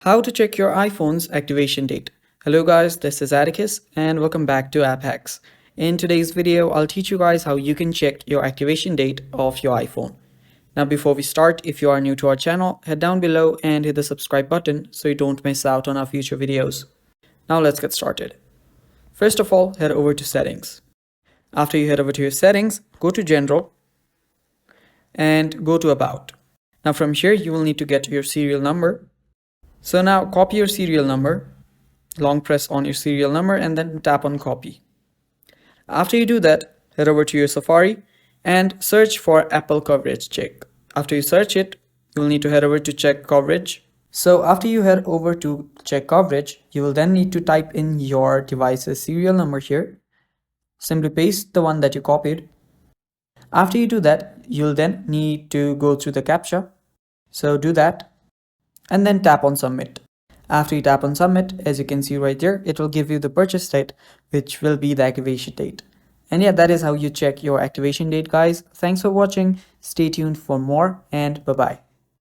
How to check your iPhone's activation date. Hello guys, this is Atticus and welcome back to App Hacks. In today's video, I'll teach you guys how you can check your activation date of your iPhone. Now before we start, if you are new to our channel, head down below and hit the subscribe button so you don't miss out on our future videos. Now let's get started. First of all, head over to settings. After you head over to your settings, go to general and go to about. Now from here, you will need to get your serial number. So now copy your serial number, long press on your serial number and then tap on copy. After you do that, head over to your Safari and search for Apple coverage check. After you search it, you will need to head over to check coverage. So after you head over to check coverage, you will then need to type in your device's serial number here. Simply paste the one that you copied. After you do that, you'll then need to go through the CAPTCHA. So do that and then tap on submit. After you tap on submit, as you can see right there, it will give you the purchase date, which will be the activation date. And yeah, that is how you check your activation date, guys. Thanks for watching. Stay tuned for more and bye-bye.